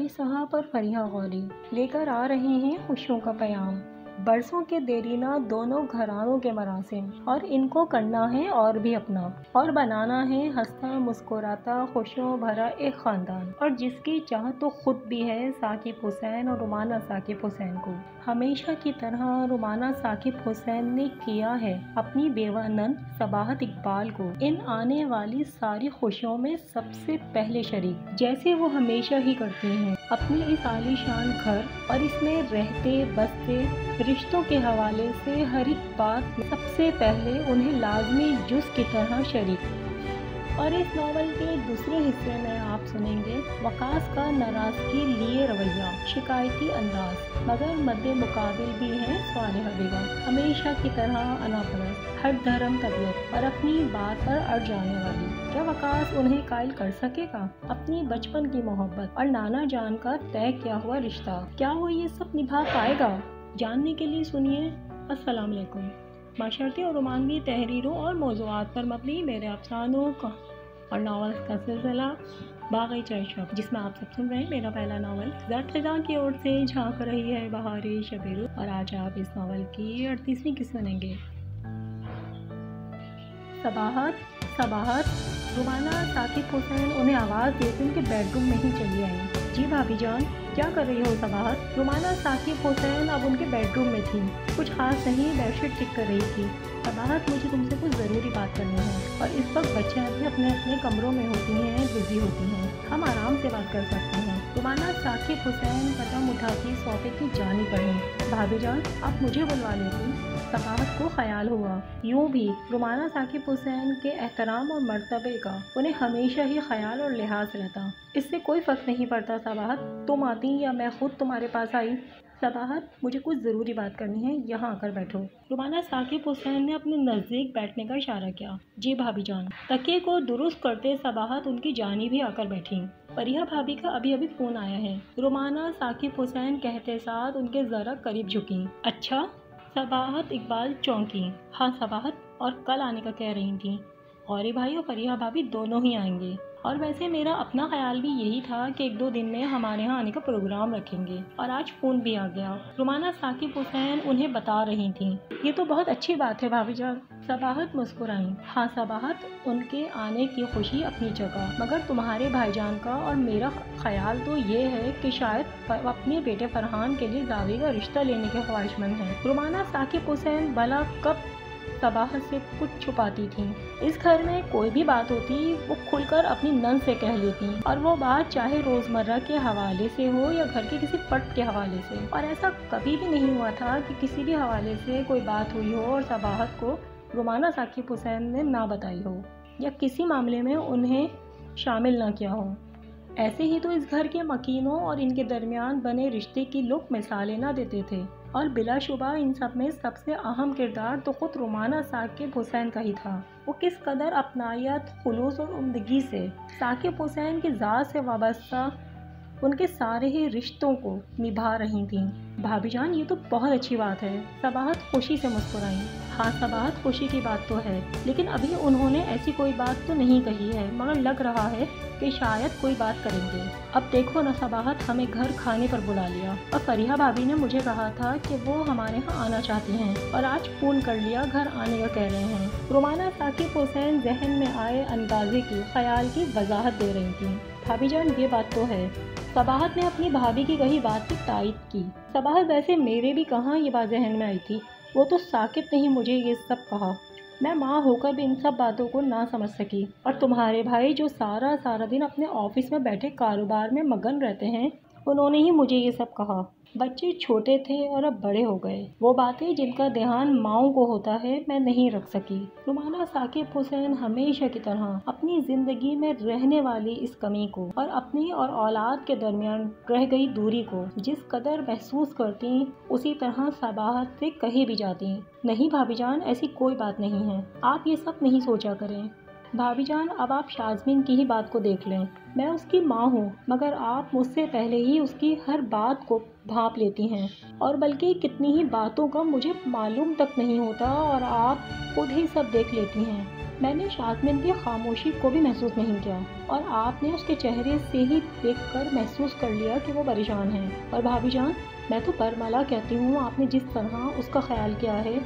कारी साहब और फरीहा गौरी लेकर आ रहे हैं खुशियों का पैगाम। बरसों के देरीना दोनों घरानों के मरासिम, और इनको करना है और भी अपना, और बनाना है हंसता मुस्कुराता खुशियों भरा एक खानदान। और जिसकी चाह तो खुद भी है साकिब हुसैन और रुमाना साकिब हुसैन को। हमेशा की तरह रुमाना साकिब हुसैन ने किया है अपनी बेवा नंद सबाहत इकबाल को इन आने वाली सारी खुशियों में सबसे पहले शरीक, जैसे वो हमेशा ही करती हैं अपने इस आलीशान घर और इसमें रहते बसते रिश्तों के हवाले से हर एक बात में सबसे पहले उन्हें लाजमी जुज़ की तरह शरीक। और इस नावल के दूसरे हिस्से में आप सुनेंगे वकास का नाराज़गी लिए रवैया, शिकायती अंदाज, मगर मद्दे मुकाबिल भी हैं स्वालिहा बेगम, हमेशा की तरह अनापरस्त, हर धर्म तबीयत और अपनी बात पर अड़ जाने वाली। क्या वकास उन्हें कायल कर सकेगा? अपनी बचपन की मोहब्बत और नाना जान का तय किया हुआ रिश्ता, क्या वो ये सब निभा पाएगा? जानने के लिए सुनिए अस्सलाम वालेकुम। माशरती और रोमानवी तहरीरों और मौज़ूआत पर मबनी मेरे अफसानों का और नावल का सिलसिला बाग़ी चर्चा, जिसमें आप सब सुन रहे हैं मेरा पहला नावल ज़र्द ख़िज़ां की ओर से झांक रही है बहारे शबेरो। और आज आप इस नावल की 38वीं किस्त सुनेंगे। सबाहत रुमाना साकिब हुसैन उन्हें आवाज़ देते उनके बेडरूम में ही चली आई। जी भाभी जान, क्या कर रही हो सबाहत? रुमाना साकिब हुसैन अब उनके बेडरूम में थी। कुछ खास नहीं, बेडशीट चेक कर रही थी। सबाहत, मुझे तुमसे कुछ ज़रूरी बात करनी है। और इस वक्त बच्चियाँ भी अपने अपने कमरों में होती हैं, बिजी होती हैं, हम आराम से बात कर सकते हैं। रुमाना साकिब हुसैन कदम उठाती सोफे की जानी पड़ी। भाभी जान, आप मुझे बुलवा लेती? सबाहत को ख्याल हुआ यूं भी रुमाना साकिब हुसैन के एहतराम और मर्तबे का उन्हें हमेशा ही ख्याल और लिहाज रहता। इससे कोई फ़र्क नहीं पड़ता सबाहत, तुम आती या मैं खुद तुम्हारे पास आई। सबाहत, मुझे कुछ ज़रूरी बात करनी है, यहाँ आकर बैठो। रुमाना साकिब हुसैन ने अपने नज़दीक बैठने का इशारा किया। जी भाभी जान। तकिए को दुरुस्त करते सबाहत उनकी जानी भी आकर बैठी। फरीहा भाभी का अभी अभी फ़ोन आया है, रुमाना साकिब हुसैन कहते साथ उनके ज़रा करीब झुकी। अच्छा? सबाहत इकबाल चौंकी। हाँ सबाहत, और कल आने का कह रही थी। गौरी भाई और फरीहा भाभी दोनों ही आएंगे, और वैसे मेरा अपना ख्याल भी यही था कि 1-2 दिन में हमारे यहाँ आने का प्रोग्राम रखेंगे। और आज फ़ोन भी आ गया, रुमाना साकिब हुसैन उन्हें बता रही थी। ये तो बहुत अच्छी बात है भाभी जान। सबाहत मुस्कुराई। हाँ सबाहत, उनके आने की खुशी अपनी जगह, मगर तुम्हारे भाईजान का और मेरा ख्याल तो ये है कि शायद अपने बेटे फरहान के लिए जावी का रिश्ता लेने के ख्वाहिशमंद हैं। रुमाना साकिब हुसैन भला कब सबाहत से कुछ छुपाती थी। इस घर में कोई भी बात होती वो खुलकर अपनी नंद से कह लेती, और वो बात चाहे रोज़मर्रा के हवाले से हो या घर के किसी फर्द के हवाले से। और ऐसा कभी भी नहीं हुआ था कि किसी भी हवाले से कोई बात हुई हो और सबाहत को रुमाना साकिब हुसैन ने ना बताई हो या किसी मामले में उन्हें शामिल ना किया हो। ऐसे ही तो इस घर के मकीनों और इनके दरमियान बने रिश्ते की लोग मिसालें ना देते थे। और बिलाशुबा इन सब में सबसे अहम किरदार तो खुद रुमाना साकिब हुसैन का ही था। वो किस कदर अपनायत, खुलूस और उम्दगी से साकिब हुसैन की ज़ात से वाबस्ता उनके सारे ही रिश्तों को निभा रही थीं। भाभी जान, ये तो बहुत अच्छी बात है। सबाहत खुशी से मुस्कुराई। हाँ सबाहत, खुशी की बात तो है, लेकिन अभी उन्होंने ऐसी कोई बात तो नहीं कही है, मगर लग रहा है कि शायद कोई बात करेंगे। अब देखो ना सबाहत, हमें घर खाने पर बुला लिया, और फरीहा भाभी ने मुझे कहा था कि वो हमारे यहाँ आना चाहती हैं, और आज फ़ोन कर लिया, घर आने का कह रहे हैं। रुमाना साकिब हुसैन जहन में आए अंदाजे की ख्याल की वजाहत दे रही थी। भाभी जान, ये बात तो है। सबाहत ने अपनी भाभी की कही बात की तायद की। सबाहत, वैसे मेरे भी कहाँ ये बात जहन में आई थी, वो तो साकिब ने ही मुझे ये सब कहा। मैं माँ होकर भी इन सब बातों को ना समझ सकी, और तुम्हारे भाई जो सारा दिन अपने ऑफिस में बैठे कारोबार में मगन रहते हैं, उन्होंने ही मुझे ये सब कहा। बच्चे छोटे थे और अब बड़े हो गए, वो बातें जिनका ध्यान माँओं को होता है मैं नहीं रख सकी। रुमाना साकिब हुसैन हमेशा की तरह अपनी ज़िंदगी में रहने वाली इस कमी को और अपनी और औलाद के दरमियान रह गई दूरी को जिस कदर महसूस करती, उसी तरह सबाहत से कही भी जाती। नहीं भाभी जान, ऐसी कोई बात नहीं है, आप ये सब नहीं सोचा करें। भाभी जान, अब आप शाज़मीन की ही बात को देख लें। मैं उसकी माँ हूँ, मगर आप मुझसे पहले ही उसकी हर बात को भांप लेती हैं, और बल्कि कितनी ही बातों का मुझे मालूम तक नहीं होता और आप खुद ही सब देख लेती हैं। میں نے شازمین کی خاموشی کو بھی محسوس نہیں کیا اور آپ نے اس کے چہرے سے ہی دیکھ کر محسوس کر لیا کہ وہ پریشان ہیں۔ اور بھابھی جان، میں تو برملا کہتی ہوں، آپ نے جس طرح اس کا خیال کیا ہے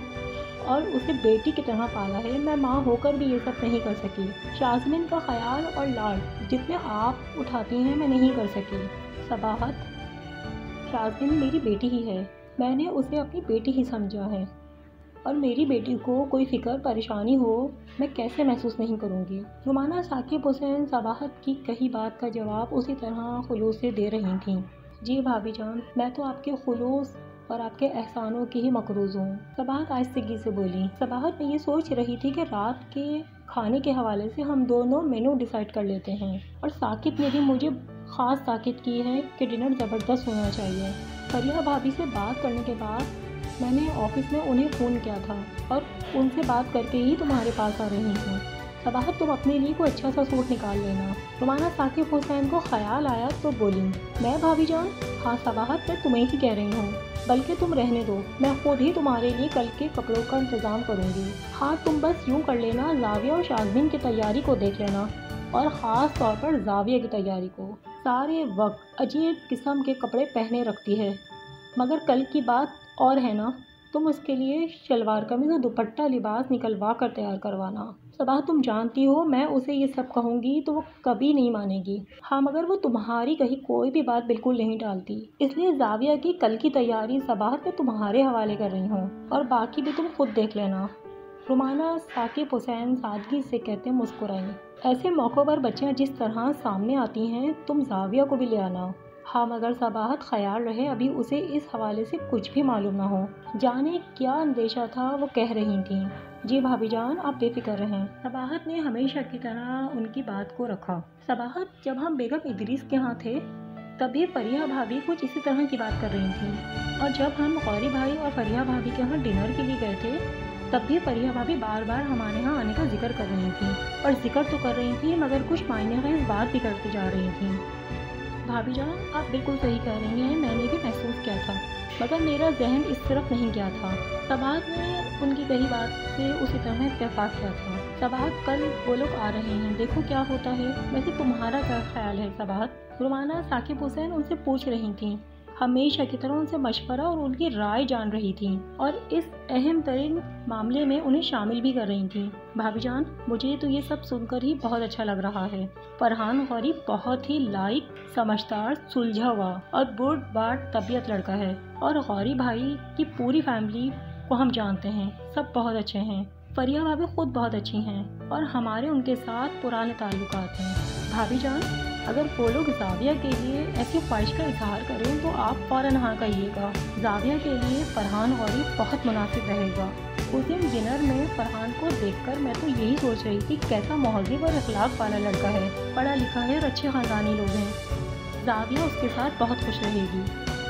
اور اسے بیٹی کی طرح پالا ہے، میں ماں ہو کر بھی یہ سب نہیں کر سکی۔ شازمین کا خیال اور لاڈ جتنے آپ اٹھاتی ہیں میں نہیں کر سکی۔ صباحت، شازمین میری بیٹی ہی ہے، میں نے اسے اپنی بیٹی ہی سمجھا ہے، اور میری بیٹی کو کوئی فکر پریشانی ہو میں کیسے محسوس نہیں کروں گی۔ رومانہ ثاقب حسین صباحت کی کہی بات کا جواب اسی طرح خلوص سے دے رہی تھیں۔ جی بھابھی جان، میں تو آپ کے خلوص اور آپ کے احسانوں کی ہی مقروض ہوں، صباحت آہستگی سے بولی۔ صباحت میں یہ سوچ رہی تھی کہ رات کے کھانے کے حوالے سے ہم دونوں مینو ڈیسائیڈ کر لیتے ہیں، اور ثاقب نے بھی مجھے خاص تاکید کی ہے کہ ڈنر زبردست ہونا چاہیے۔ فریحہ بھابھی سے بات کرنے کے بعد میں نے آفس میں انہیں فون کیا تھا اور ان سے بات کر کے ہی تمہارے پاس آ رہی ہوں۔ صباحت، تم اپنے لیے کوئی اچھا سا سوٹ نکال لینا۔ رومانہ ثاقب حسین کو خیال آیا تو بولی، میں بھابھی جان؟ ہاں صباحت، میں تمہیں ہی کہہ رہی ہوں، بلکہ تم رہنے دو، میں خود ہی تمہارے لیے کل کے کپڑوں کا انتظام کروں گی۔ ہاں تم بس یوں کر لینا، زاویہ اور شازمین کی تیاری کو دیکھ لینا، اور خاص طور پر زاویہ کی تیاری کو۔ سارے وقت عجیب قسم کے کپڑے پہنے رکھتی ہے، مگر کل کی بات اور ہے نا، تم اس کے لیے شلوار قمیض اور دوپٹہ لباس نکلوا کر تیار کروانا۔ صباحت، تم جانتی ہو میں اسے یہ سب کہوں گی تو وہ کبھی نہیں مانے گی۔ ہاں مگر وہ تمہاری کہیں کوئی بھی بات بالکل نہیں ٹالتی، اس لیے زاویہ کی کل کی تیاری صباحت میں تمہارے حوالے کر رہی ہوں، اور باقی بھی تم خود دیکھ لینا۔ رومانہ ثاقب حسین سادگی سے کہتے مسکرائیں۔ ایسے موقعوں پر بچیاں جس طرح سامنے آتی ہیں، تم زاویہ کو بھی لے آنا۔ ہاں مگر صباحت، خیال رہے ابھی اسے اس حوالے سے کچھ بھی معلوم نہ ہو۔ جانے کیا اندیشہ تھا وہ کہہ رہی تھیں۔ جی بھابھی جان، آپ بے فکر رہیں۔ صباحت نے ہمیشہ کی طرح ان کی بات کو رکھا۔ صباحت، جب ہم بیگم ادریس کے ہاں تھے تبھی فریحہ بھابھی کچھ اسی طرح کی بات کر رہی تھیں، اور جب ہم غوری بھائی اور فریحہ بھابھی کے ہاں ڈنر کے لیے گئے تھے تب بھی فریحہ بھابھی بار بار ہمارے ہاں آنے کا ذکر کر رہی تھیں، اور ذکر تو کر رہی تھیں مگر کچھ معنی خیز بات بھی کرتی جا رہی تھیں۔ بھابھی جان، آپ بالکل صحیح کہہ رہی ہیں، میں نے بھی محسوس کیا تھا، مگر میرا ذہن اس طرف نہیں گیا تھا۔ صباحت نے ان کی کہی بات سے اسی طرح اتفاق کیا تھا۔ صباحت، کل وہ لوگ آ رہے ہیں، دیکھو کیا ہوتا ہے، ویسے تمہارا کیا خیال ہے صباحت؟ رومانہ ثاقب حسین ان سے پوچھ رہی تھیں، ہمیشہ کی طرح ان سے مشورہ اور ان کی رائے جان رہی تھیں، اور اس اہم ترین معاملے میں انہیں شامل بھی کر رہی تھیں۔ بھابھی جان، مجھے تو یہ سب سن کر ہی بہت اچھا لگ رہا ہے۔ فرحان غوری بہت ہی لائق، سمجھدار، سلجھا ہوا اور بوڑھ باٹ طبیعت لڑکا ہے، اور غوری بھائی کی پوری فیملی کو ہم جانتے ہیں، سب بہت اچھے ہیں۔ فریحہ بھابھی خود بہت اچھی ہیں، اور ہمارے ان کے ساتھ پرانے تعلقات ہیں۔ بھابھی جان، اگر وہ لوگ زاویہ کے لیے ایسی خواہش کا اظہار کریں تو آپ فوراً ہاں کہیے گا۔ زاویہ کے لیے فرحان غوری بہت مناسب رہے گا۔ اس دن ڈنر میں فرحان کو دیکھ کر میں تو یہی سوچ رہی تھی کیسا مہذب اور اخلاق والا لڑکا ہے، پڑھا لکھا ہے اور اچھے خاندانی لوگ ہیں، زاویہ اس کے ساتھ بہت خوش رہے گی۔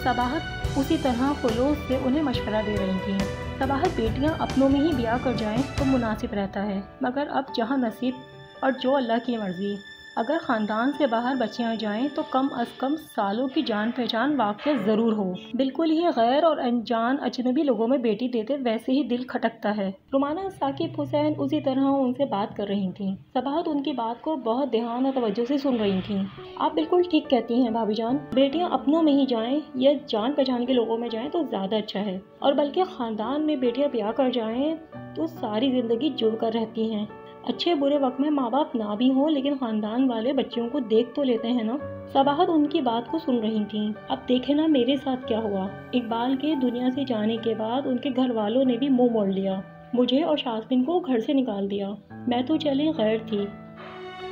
صباحت اسی طرح خلوص سے انہیں مشورہ دے رہی تھیں۔ صباحت، بیٹیاں اپنوں میں ہی بیاہ کر جائیں تو مناسب رہتا ہے، مگر اب جہاں نصیب اور جو اللہ کی مرضی، اگر خاندان سے باہر بچیاں جائیں تو کم از کم سالوں کی جان پہچان واقع ضرور ہو۔ بالکل ہی غیر اور انجان اجنبی لوگوں میں بیٹی دیتے ویسے ہی دل کھٹکتا ہے۔ رومانہ ثاقب حسین اسی طرح ان سے بات کر رہی تھیں۔ صباحت ان کی بات کو بہت دھیان اور توجہ سے سن رہی تھیں۔ آپ بالکل ٹھیک کہتی ہیں بھابھی جان، بیٹیاں اپنوں میں ہی جائیں یا جان پہچان کے لوگوں میں جائیں تو زیادہ اچھا ہے، اور بلکہ خاندان میں بیٹیاں بیاہ کر جائیں تو ساری زندگی جڑ کر رہتی ہیں۔ اچھے برے وقت میں ماں باپ نہ بھی ہوں لیکن خاندان والے بچوں کو دیکھ تو لیتے ہیں نا۔ صباحت ان کی بات کو سن رہی تھیں۔ اب دیکھیں نا میرے ساتھ کیا ہوا۔ اقبال کے دنیا سے جانے کے بعد ان کے گھر والوں نے بھی منہ موڑ لیا، مجھے اور شازمین کو گھر سے نکال دیا۔ میں تو چلے غیر تھی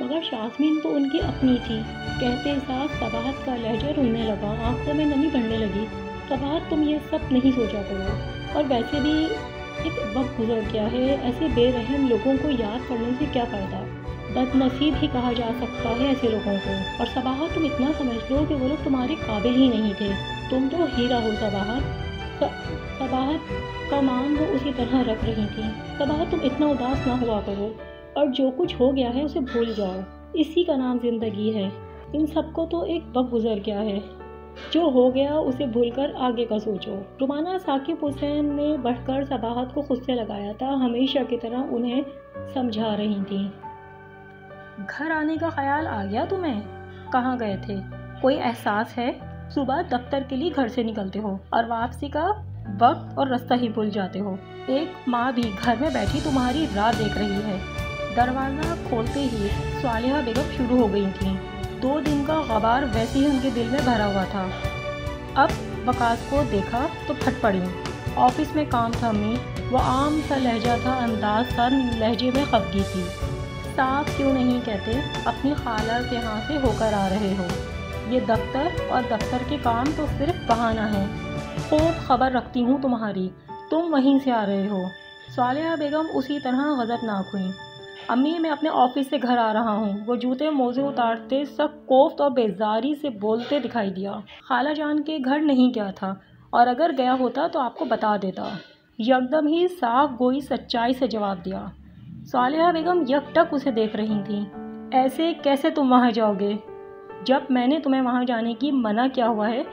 مگر شازمین تو ان کی اپنی تھی۔ کہتے ساتھ صباحت کا لہجہ رلنے لگا، آنکھوں میں نمی بڑھنے لگی۔ صباحت، تم یہ سب نہیں سوچا کرو، اور ویسے بھی ایک وقت گزر گیا ہے، ایسے بے رحم لوگوں کو یاد کرنے سے کیا فائدہ؟ بد نصیب ہی کہا جا سکتا ہے ایسے لوگوں کو۔ اور صباحت، تم اتنا سمجھ لو کہ وہ لوگ تمہارے قابل ہی نہیں تھے، تم تو ہیرا ہو صباحت۔ صباحت کا مان وہ اسی طرح رکھ رہی تھی۔ صباحت، تم اتنا اداس نہ ہوا کرو، اور جو کچھ ہو گیا ہے اسے بھول جاؤ، اسی کا نام زندگی ہے، ان سب کو تو ایک وقت گزر گیا ہے، जो हो गया उसे भूलकर आगे का सोचो। रुमाना साकिब हुसैन ने बढ़कर सबाहत को खुद से लगाया था, हमेशा की तरह उन्हें समझा रही थी। घर आने का ख्याल आ गया तुम्हें? कहाँ गए थे? कोई एहसास है? सुबह दफ्तर के लिए घर से निकलते हो और वापसी का वक्त और रास्ता ही भूल जाते हो। एक माँ भी घर में बैठी तुम्हारी राह देख रही है। दरवाज़ा खोलते ही सालिहा बेगम शुरू हो गई थी। 2 दिन का गबार वैसे ही उनके दिल में भरा हुआ था। अब वकास को देखा तो फट पड़ी। ऑफिस में काम था अम्मी, वो आम सा लहजा था, अंदाज था, लहजे में खफगी थी। साफ क्यों नहीं कहते अपनी खाला के यहाँ से होकर आ रहे हो? ये दफ्तर और दफ्तर के काम तो सिर्फ बहाना है। खूब खबर रखती हूँ तुम्हारी, तुम वहीं से आ रहे हो। सालिहा बेगम उसी तरह गज़बनाक हुई। अम्मी, मैं अपने ऑफिस से घर आ रहा हूँ। वो जूते मोजे उतारते सब कोफ्त और बेजारी से बोलते दिखाई दिया। खाला जान के घर नहीं गया था, और अगर गया होता तो आपको बता देता। यकदम ही साफ गोई सच्चाई से जवाब दिया। सालिहा बेगम यकटक उसे देख रही थी। ऐसे कैसे तुम वहाँ जाओगे? जब मैंने तुम्हें वहाँ जाने की मना किया हुआ है,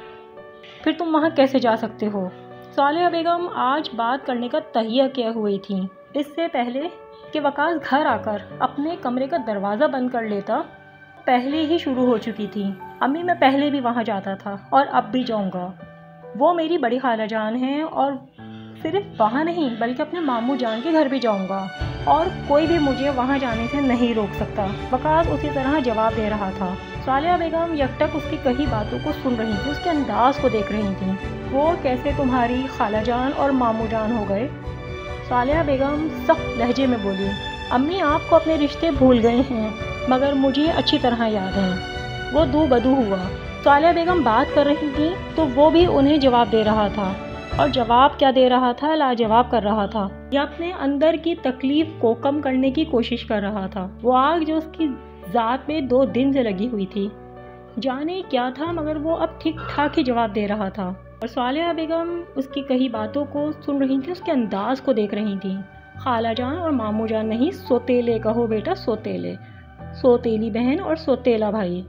फिर तुम वहाँ कैसे जा सकते हो? सालिहा बेगम आज बात करने का तहिया किए हुई थी। इससे पहले कि वकास घर आकर अपने कमरे का दरवाज़ा बंद कर लेता, पहले ही शुरू हो चुकी थी। अम्मी, मैं पहले भी वहाँ जाता था और अब भी जाऊँगा। वो मेरी बड़ी खाला जान हैं, और सिर्फ वहाँ नहीं बल्कि अपने मामू जान के घर भी जाऊँगा, और कोई भी मुझे वहाँ जाने से नहीं रोक सकता। वकास उसी तरह जवाब दे रहा था। सालिहा बेगम यकटक उसकी कही बातों को सुन रही थी, उसके अंदाज को देख रही थी। वो कैसे तुम्हारी खाला जान और मामू जान हो गए? सालिहा बेगम सख्त लहजे में बोली। अम्मी, आपको अपने रिश्ते भूल गए हैं, मगर मुझे अच्छी तरह याद हैं। वो दू बदू हुआ। सालिहा बेगम बात कर रही थी तो वो भी उन्हें जवाब दे रहा था, और जवाब क्या दे रहा था, लाजवाब कर रहा था। या अपने अंदर की तकलीफ को कम करने की कोशिश कर रहा था। वो आग जो उसकी ज़ात में 2 दिन से लगी हुई थी, जाने क्या था, मगर वो अब ठीक ठाक ही जवाब दे रहा था। और सालिहा बेगम उसकी कही बातों को सुन रही थी, उसके अंदाज को देख रही थी। खाला जान और मामू जान नहीं, सोतेले कहो बेटा, सोतेले। सोतेली बहन और सोतेला भाई,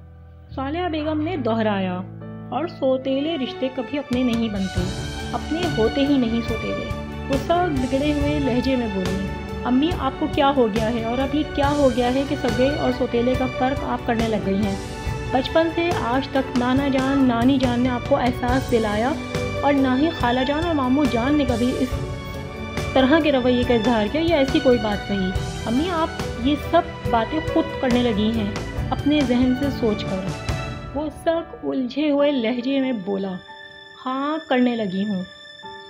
सालिहा बेगम ने दोहराया। और सोतेले रिश्ते कभी अपने नहीं बनते, अपने होते ही नहीं सोतेले। वो सब बिगड़े हुए लहजे में बोली। अम्मी, आपको क्या हो गया है? और अब ये क्या हो गया है कि सगे और सोतेले का फ़र्क आप करने लग गई हैं? बचपन से आज तक नाना जान, नानी जान ने आपको एहसास दिलाया, और ना ही खाला जान और मामू जान ने कभी इस तरह के रवैये का इजहार किया, या ऐसी कोई बात कही। अम्मी, आप ये सब बातें खुद करने लगी हैं अपने जहन से सोचकर। वो सब उलझे हुए लहजे में बोला। हाँ, करने लगी हूँ,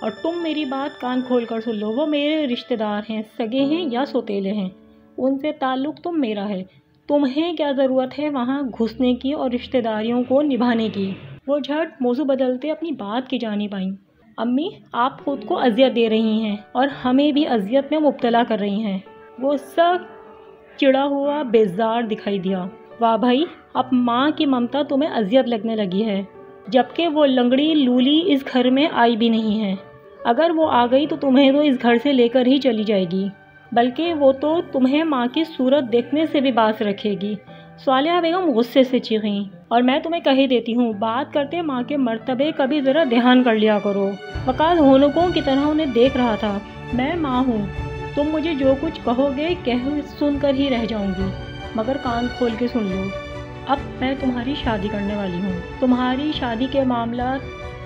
और तुम मेरी बात कान खोल कर सुन लो। वो मेरे रिश्तेदार हैं, सगे हैं या सोतेले हैं, उनसे ताल्लुक़ तो मेरा है। तुम्हें क्या ज़रूरत है वहाँ घुसने की और रिश्तेदारियों को निभाने की? वो झट मौजू बदलते अपनी बात की जानिब आईं। अम्मी, आप खुद को अजियत दे रही हैं और हमें भी अजियत में मुब्तला कर रही हैं। वो सब चिड़ा हुआ बेजार दिखाई दिया। वाह भाई, अब माँ की ममता तुम्हें अजियत लगने लगी है, जबकि वो लंगड़ी लूली इस घर में आई भी नहीं है। अगर वो आ गई तो तुम्हें तो इस घर से लेकर ही चली जाएगी, बल्कि वो तो तुम्हें माँ की सूरत देखने से भी बास रखेगी। सालिहा बेगम गुस्से से चीखीं। और मैं तुम्हें कही देती हूँ, बात करते माँ के मर्तबे का भी ज़रा ध्यान कर लिया करो। वकास होनकों की तरह उन्हें देख रहा था। मैं माँ हूँ, तुम मुझे जो कुछ कहोगे कह सुनकर ही रह जाऊँगी, मगर कान खोल के सुन लो। अब मैं तुम्हारी शादी करने वाली हूँ। तुम्हारी शादी के मामला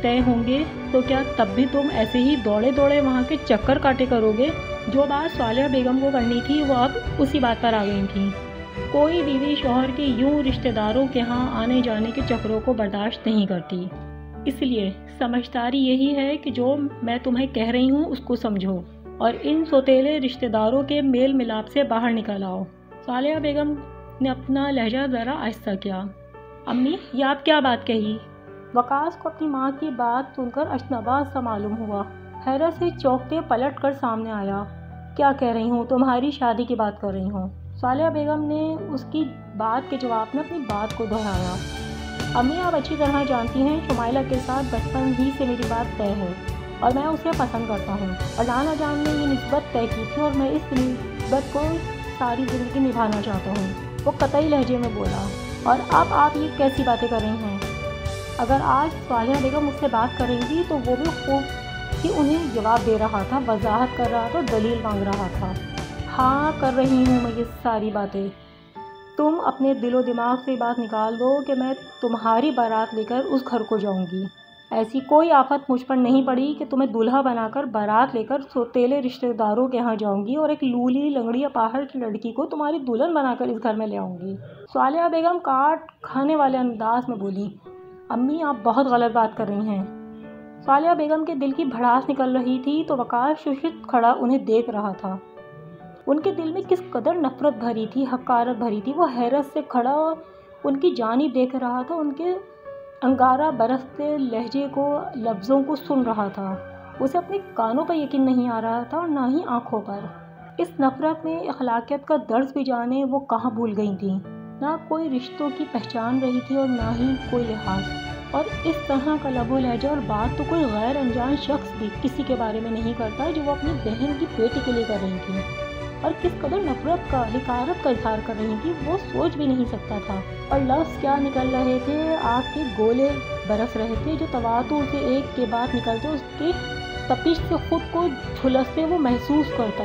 तय होंगे तो क्या तब भी तुम ऐसे ही दौड़े दौड़े वहाँ के चक्कर काटे करोगे? जो बात सालिहा बेगम को करनी थी वो अब उसी बात पर आ गई थी। कोई बीवी शौहर के यूं रिश्तेदारों के यहाँ आने जाने के चक्रों को बर्दाश्त नहीं करती। इसलिए समझदारी यही है कि जो मैं तुम्हें कह रही हूँ उसको समझो, और इन सोतेले रिश्तेदारों के मेल मिलाप से बाहर निकल आओ। सालिहा बेगम ने अपना लहजा ज़रा आहिस्ता किया। अम्मी, ये आप क्या बात कही? वकास को अपनी माँ की बात सुनकर अशनबा सा मालूम हुआ। हैरत से चौंकते पलट कर सामने आया। क्या कह रही हूँ? तुम्हारी शादी की बात कर रही हूँ। सालिहा बेगम ने उसकी बात के जवाब में अपनी बात को दोहराया। अम्मी, आप अच्छी तरह जानती हैं शुमाइला के साथ बचपन ही से मेरी बात तय है, और मैं उसे पसंद करता हूँ, और नाना जान ने ये निस्बत तय की थी, और मैं इस निस्बत को सारी ज़िंदगी निभाना चाहता हूँ। वो कतई लहजे में बोला। और अब आप ये कैसी बातें कर रही हैं? اگر آج صالحہ بیگم مجھ سے بات کریں گی تو وہ بھی خوب ہی انہیں جواب دے رہا تھا، وضاحت کر رہا تھا، دلیل مانگ رہا تھا۔ ہاں کر رہی ہوں میں یہ ساری باتیں۔ تم اپنے دل و دماغ سے بات نکال دو کہ میں تمہاری بارات لے کر اس گھر کو جاؤں گی۔ ایسی کوئی آفت مجھ پر نہیں پڑی کہ تمہیں دلہا بنا کر بارات لے کر سوتیلے رشتہ داروں کے ہاں جاؤں گی اور ایک لولی لنگڑی اپاہج لڑکی کو تمہاری دلہن بنا کر اس گھر میں لے آؤں گی۔ صالحہ بیگم کاٹ کھانے والے انداز میں بولی، امی آپ بہت غلط بات کر رہی ہیں۔ صالحہ بیگم کے دل کی بھڑاس نکل رہی تھی تو وقاص ششت کھڑا انہیں دیکھ رہا تھا۔ ان کے دل میں کس قدر نفرت بھری تھی، حقارت بھری تھی۔ وہ حیرت سے کھڑا ان کی جانب دیکھ رہا تھا، ان کے انگارہ برستے لہجے کو، لفظوں کو سن رہا تھا۔ اسے اپنے کانوں پر یقین نہیں آ رہا تھا اور نہ ہی آنکھوں پر۔ اس نفرت میں اخلاقیات کا درس بھی جانے وہ کہاں بھول گئی تھیں۔ نہ کوئی رشتوں کی پہچان رہی تھی اور نہ ہی کوئی لحاظ۔ اور اس طرح کا لب و لہجہ اور بات تو کوئی غیر انجان شخص بھی کسی کے بارے میں نہیں کرتا جو وہ اپنی بہن کی بیٹی کے لیے کر رہی تھی۔ اور کس قدر نفرت کا، حقارت کا اظہار کر رہی تھی وہ سوچ بھی نہیں سکتا تھا۔ اور لفظ کیا نکل رہے تھے، آگ کے گولے برس رہے تھے جو تواضع سے ایک کے بعد نکلتے، اس کی تپش سے خود کو جھلستے وہ محسوس کرتا۔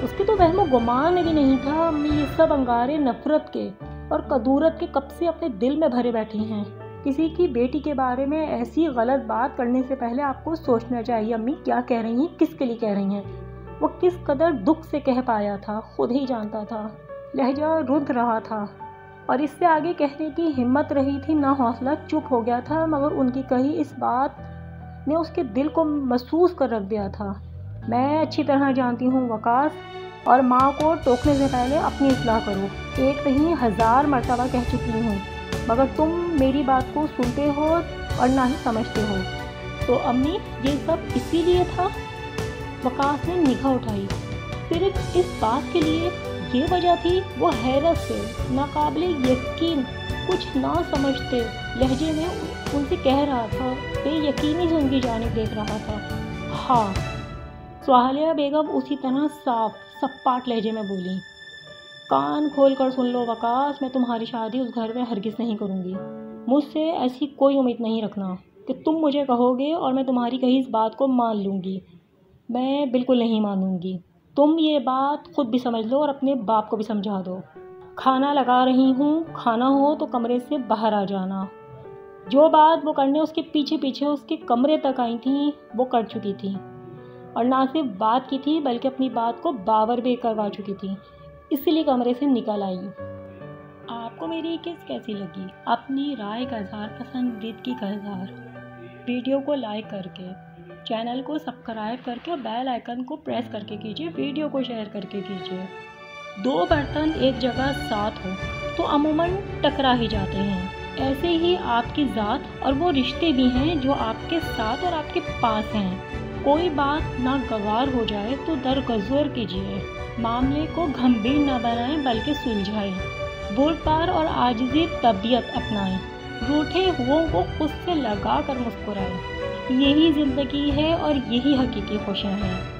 اس کے تو وہم و گمان میں بھی نہیں تھا امی یہ سب انگارے نفرت کے اور کدورت کے کب سے اپنے دل میں بھرے بیٹھی ہیں۔ کسی کی بیٹی کے بارے میں ایسی غلط بات کرنے سے پہلے آپ کو سوچنا چاہیے امی کیا کہہ رہی ہیں، کس کے لیے کہہ رہی ہیں۔ وہ کس قدر دکھ سے کہہ پایا تھا خود ہی جانتا تھا۔ لہجہ رند رہا تھا اور اس سے آگے کہنے کی ہمت رہی تھی نہ حوصلہ۔ چپ ہو گیا تھا مگر ان کی کہی اس بات نے اس کے دل کو محسوس کر رکھ دیا تھا۔ میں اچھی طرح جانتی ہوں وقاص، اور ماں کو ٹوکنے سے پہلے اپنی اصلاح کرو۔ ایک نہیں 1000 مرتبہ کہہ چکی ہوں مگر تم میری بات کو سنتے ہو اور نہ ہی سمجھتے ہو۔ تو امی یہ سب اسی لیے تھا؟ وقاص نے نگاہ اٹھائی۔ صرف اس بات کے لیے یہ وجہ تھی؟ وہ حیرت سے، ناقابل یقین، کچھ نہ سمجھتے لہجے میں ان سے کہہ رہا تھا، بے یقینی سے ان کی جانب دیکھ رہا تھا۔ ہاں۔ صالحہ بیگم اسی طرح صاف سپاٹ لہجے میں بولی، کان کھول کر سن لو وقاص، میں تمہاری شادی اس گھر میں ہرگز نہیں کروں گی۔ مجھ سے ایسی کوئی امید نہیں رکھنا کہ تم مجھے کہو گے اور میں تمہاری کہی اس بات کو مان لوں گی۔ میں بالکل نہیں مانوں گی۔ تم یہ بات خود بھی سمجھ لو اور اپنے باپ کو بھی سمجھا دو۔ کھانا لگا رہی ہوں، کھانا ہو تو کمرے سے باہر آ جانا۔ جو بات وہ کرنے اس کے پیچھے پیچھے اس کے کمرے تک آئی تھیں وہ کر چکی تھی، اور نہ صرف بات کی تھی بلکہ اپنی بات کو باور بھی کروا چکی تھی، اسی لیے کمرے سے نکل آئی۔ آپ کو میری کس کیسی لگی؟ اپنی رائے کا اظہار، پسندیدگی کا اظہار ویڈیو کو لائک کر کے، چینل کو سبسکرائب کر کے اور بیل آئیکن کو پریس کر کے کیجیے، ویڈیو کو شیئر کر کے کیجیے۔ دو برتن ایک جگہ ساتھ ہو تو عموماً ٹکرا ہی جاتے ہیں۔ ایسے ہی آپ کی ذات اور وہ رشتے بھی ہیں جو آپ کے ساتھ اور آپ کے پاس ہیں۔ کوئی بات ناگوار ہو جائے تو درگزر کیجیے، معاملے کو گھمبیر نہ بنائیں بلکہ سلجھائیں، بردبار اور عاجزی طبیعت اپنائیں، روٹھے ہوں کو خود سے لگا کر مسکرائیں۔ یہی زندگی ہے اور یہی حقیقی خوشیاں ہیں۔